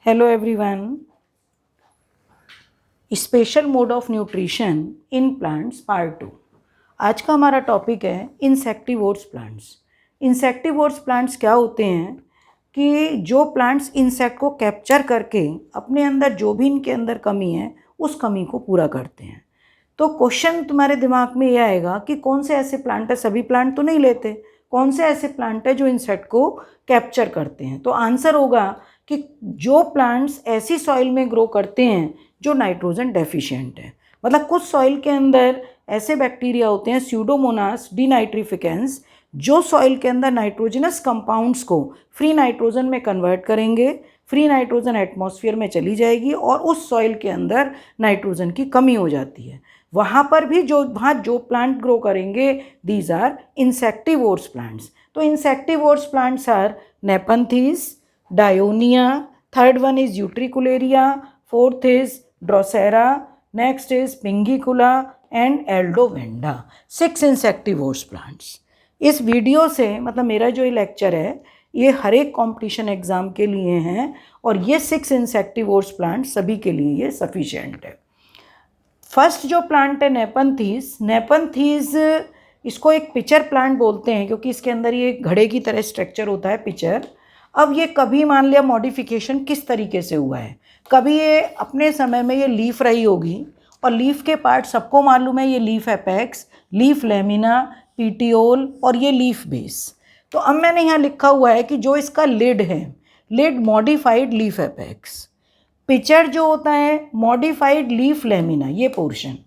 Hello everyone. Special mode of nutrition in plants part 2। आज का हमारा टॉपिक है इंसेक्टिवोर्स प्लांट्स। इंसेक्टिवोर्स प्लांट्स क्या होते हैं कि जो प्लांट्स इंसेक्ट को कैप्चर करके अपने अंदर जो भी इनके अंदर कमी है उस कमी को पूरा करते हैं। तो क्वेश्चन तुम्हारे दिमाग में ये आएगा कि कौन से ऐसे प्लांट है, सभी प्लांट तो नहीं लेते, कौन से ऐसे प्लांट है जो इंसेक्ट को कैप्चर करते हैं। तो आंसर होगा कि जो प्लांट्स ऐसी सॉइल में ग्रो करते हैं जो नाइट्रोजन डेफिशिएंट है। मतलब कुछ सॉइल के अंदर ऐसे बैक्टीरिया होते हैं स्यूडोमोनास डिनाइट्रिफिकेंस जो सॉइल के अंदर नाइट्रोजनस कंपाउंड्स को फ्री नाइट्रोजन में कन्वर्ट करेंगे, फ्री नाइट्रोजन एटमॉस्फेयर में चली जाएगी और उस सॉइल के अंदर नाइट्रोजन की कमी हो जाती है। वहाँ पर भी वहाँ जो प्लांट ग्रो करेंगे दीज आर इंसेक्टिवोर्स प्लांट्स। तो insectivorous plants are Nepenthes, Dionaea, third one is Utricularia, fourth is Drosera, next is Pinguicula and Aldrovanda. 6 insectivorous plants. इस वीडियो से मतलब मेरा जो ये लेक्चर है ये हर एक कॉम्पिटिशन एग्जाम के लिए हैं और ये 6 इंसेक्टिवोर्स प्लांट सभी के लिए ये सफिशिएंट है। फर्स्ट जो प्लांट है नेपंथीज, इसको एक पिचर प्लांट बोलते हैं क्योंकि इसके अंदर ये घड़े की तरह स्ट्रक्चर होता है, पिचर। अब ये कभी मान लिया मॉडिफिकेशन किस तरीके से हुआ है, कभी ये अपने समय में ये लीफ रही होगी और लीफ के पार्ट सबको मालूम है, ये leaf apex, leaf lamina, petiole और ये लीफ बेस। तो अब मैंने यहाँ लिखा हुआ है कि जो इसका लिड है, lid modified leaf apex, pitcher जो होता है मॉडिफाइड लीफ लेमिना ये पोर्शन,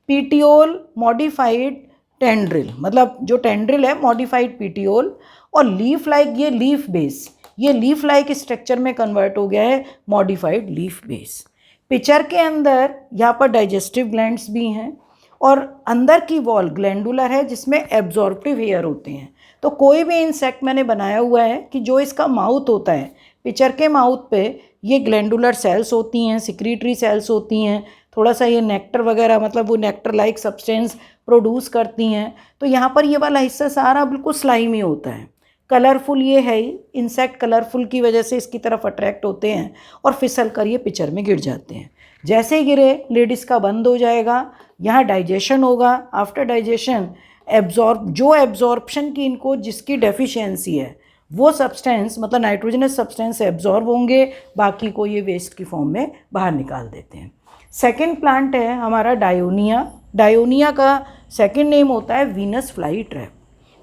पीटियोल मॉडिफाइड टेंड्रिल, मतलब जो टेंड्रिल है मॉडिफाइड पीटियोल, और लीफ लाइक ये लीफ बेस, ये लीफ लाइक स्ट्रक्चर में कन्वर्ट हो गया है मॉडिफाइड लीफ बेस। पिचर के अंदर यहाँ पर डाइजेस्टिव ग्लैंड्स भी हैं और अंदर की वॉल ग्लैंडुलर है जिसमें एब्जॉर्प्टिव हेयर होते हैं। तो कोई भी इंसेक्ट मैंने बनाया हुआ है कि जो इसका माउथ होता है, पिचर के माउथ पे ये ग्लैंडुलर सेल्स होती हैं, सिक्रीटरी सेल्स होती हैं, थोड़ा सा ये नेक्टर वगैरह मतलब वो नेक्टर लाइक सब्सटेंस प्रोड्यूस करती हैं। तो यहाँ पर ये वाला हिस्सा सारा बिल्कुल स्लाइमी होता है, कलरफुल ये है ही, इंसेक्ट कलरफुल की वजह से इसकी तरफ अट्रैक्ट होते हैं और फिसल कर ये पिचर में गिर जाते हैं। जैसे ही गिरे लिड इसका बंद हो जाएगा, यहाँ डाइजेशन होगा, आफ्टर डाइजेशन एब्जॉर्प्शन की इनको जिसकी डेफिशिएंसी है वो सब्सटेंस मतलब नाइट्रोजनस सब्सटेंस एब्जॉर्ब होंगे, बाकी को ये वेस्ट की फॉर्म में बाहर निकाल देते हैं। सेकेंड प्लांट है हमारा डायोनिया। डायोनिया का सेकेंड नेम होता है Venus fly trap.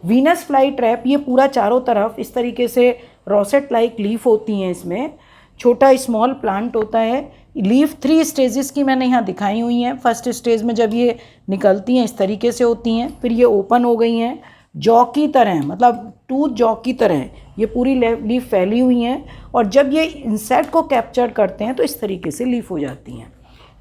Venus fly trap ये पूरा चारों तरफ इस तरीके से रोसेट लाइक लीफ होती हैं, इसमें छोटा स्मॉल प्लांट होता है। लीफ 3 स्टेजेस की मैंने यहाँ दिखाई हुई हैं। फर्स्ट स्टेज में जब ये निकलती हैं इस तरीके से होती हैं, फिर ये ओपन हो गई हैं जॉ की तरह, मतलब टूथ जॉ की तरह ये पूरी लीफ फैली हुई हैं और जब ये इंसेक्ट को कैप्चर करते हैं तो इस तरीके से लीफ हो जाती हैं।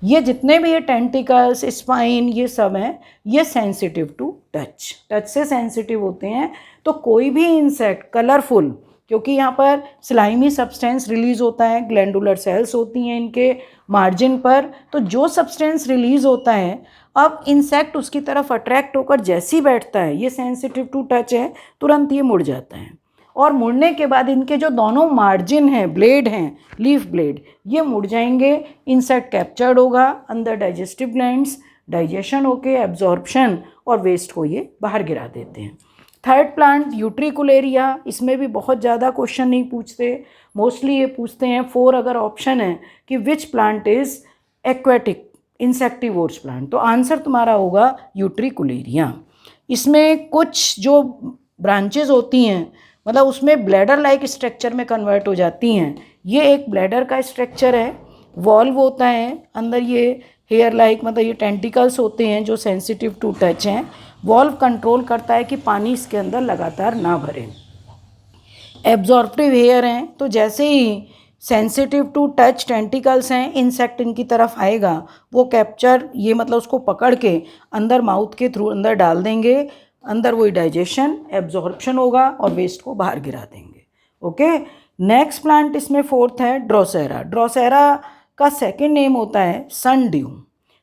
ये जितने भी ये टेंटिकल्स, स्पाइन, ये सब हैं, ये सेंसिटिव टू टच से सेंसिटिव होते हैं। तो कोई भी इंसेक्ट कलरफुल, क्योंकि यहाँ पर स्लाइमी सब्सटेंस रिलीज़ होता है, ग्लैंडुलर सेल्स होती हैं इनके मार्जिन पर, तो जो सब्सटेंस रिलीज़ होता है अब इंसेक्ट उसकी तरफ अट्रैक्ट होकर जैसे ही बैठता है, ये सेंसिटिव टू टच है, तुरंत ये मुड़ जाता है और मुड़ने के बाद इनके जो दोनों मार्जिन हैं, ब्लेड हैं, लीफ ब्लेड, ये मुड़ जाएंगे। इंसेक्ट कैप्चर्ड होगा, अंदर डाइजेस्टिव ग्लैंड्स, डाइजेशन होके एब्जॉर्प्शन और वेस्ट को ये बाहर गिरा देते हैं। थर्ड प्लांट यूट्रिकुलेरिया, इसमें भी बहुत ज़्यादा क्वेश्चन नहीं पूछते, मोस्टली ये पूछते हैं 4 अगर ऑप्शन है कि which plant is aquatic insectivorous plant, तो आंसर तुम्हारा होगा यूट्रिकुलेरिया। इसमें कुछ जो ब्रांचेज होती हैं मतलब उसमें ब्लैडर लाइक स्ट्रक्चर में कन्वर्ट हो जाती हैं। ये एक ब्लैडर का स्ट्रक्चर है, वॉल्व होता है, अंदर ये हेयर लाइक मतलब ये टेंटिकल्स होते हैं जो सेंसिटिव टू टच हैं। वॉल्व कंट्रोल करता है कि पानी इसके अंदर लगातार ना भरे। एब्जॉर्प्टिव हेयर हैं, तो जैसे ही सेंसिटिव टू टच टेंटिकल्स हैं, इंसेक्ट इनकी तरफ आएगा वो कैप्चर ये मतलब उसको पकड़ के अंदर माउथ के थ्रू अंदर डाल देंगे, अंदर वही डाइजेशन एब्जॉर्प्शन होगा और वेस्ट को बाहर गिरा देंगे। ओके, नेक्स्ट प्लांट इसमें फोर्थ है ड्रोसेरा। ड्रोसेरा का सेकेंड नेम होता है सनड्यू।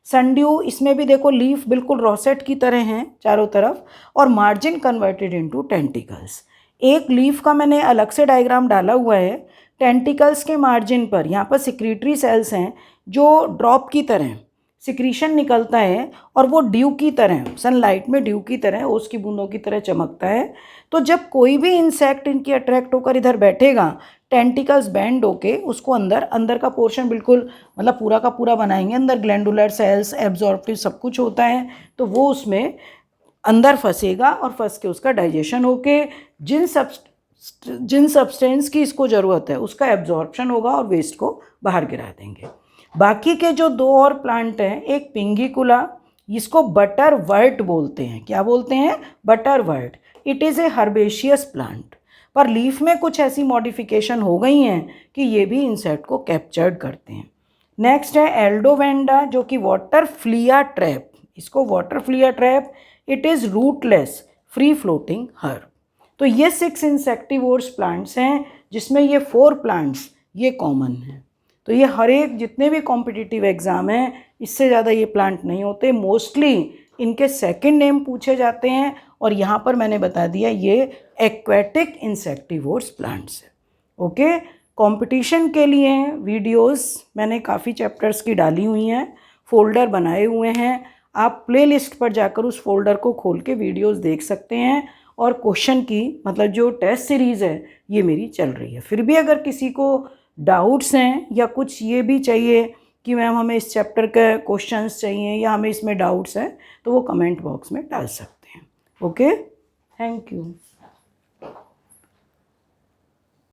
सनड्यू, इसमें भी देखो लीफ बिल्कुल रोसेट की तरह हैं चारों तरफ और मार्जिन कन्वर्टेड इनटू टेंटिकल्स। एक लीफ का मैंने अलग से डायग्राम डाला हुआ है टेंटिकल्स के मार्जिन पर यहाँ पर सिक्रीटरी सेल्स हैं जो ड्रॉप की तरह सिक्रीशन निकलता है और वो ड्यू की तरह, सनलाइट में ड्यू की तरह, ओस की बूंदों की तरह चमकता है। तो जब कोई भी इंसेक्ट इनकी अट्रैक्ट होकर इधर बैठेगा, टेंटिकल्स बेंड होके उसको अंदर का पोर्शन बिल्कुल मतलब पूरा का पूरा बनाएंगे, अंदर ग्लैंडुलर सेल्स, एब्जॉर्प्टिव सब कुछ होता है, तो वो उसमें अंदर फंसेगा और फंस के उसका डाइजेशन होके जिन सब्सटेंस की इसको ज़रूरत है उसका एब्जॉर्प्शन होगा और वेस्ट को बाहर गिरा देंगे। बाकी के जो दो और प्लांट हैं, एक पिंगिकुला, इसको बटर वर्ट बोलते हैं। क्या बोलते हैं? Butterwort. It is a herbaceous plant, पर लीफ में कुछ ऐसी मॉडिफिकेशन हो गई हैं कि ये भी इंसेक्ट को कैप्चर्ड करते हैं। नेक्स्ट है एल्डोवेंडा, जो कि वाटर फ्लिया ट्रैप, इसको water Phulia trap, it is rootless free floating herb. तो ये 6 इंसेक्टिवोर्स प्लांट्स हैं, जिसमें ये 4 प्लांट्स ये कॉमन हैं। तो ये हर एक जितने भी कॉम्पिटिटिव एग्ज़ाम हैं, इससे ज़्यादा ये प्लांट नहीं होते। मोस्टली इनके सेकंड नेम पूछे जाते हैं, और यहाँ पर मैंने बता दिया ये एक्वेटिक इंसेक्टिवोर्स प्लांट्स हैं। ओके, कंपटीशन के लिए वीडियोस मैंने काफ़ी चैप्टर्स की डाली हुई हैं, फोल्डर बनाए हुए हैं। आप प्लेलिस्ट पर जाकर उस फोल्डर को खोल के वीडियोस देख सकते हैं, और क्वेश्चन की मतलब जो टेस्ट सीरीज़ है ये मेरी चल रही है। फिर भी अगर किसी को डाउट्स हैं या कुछ ये भी चाहिए कि मैम हमें इस चैप्टर के क्वेश्चंस चाहिए या हमें इसमें डाउट्स हैं, तो वो कमेंट बॉक्स में डाल सकते हैं। Okay, thank you.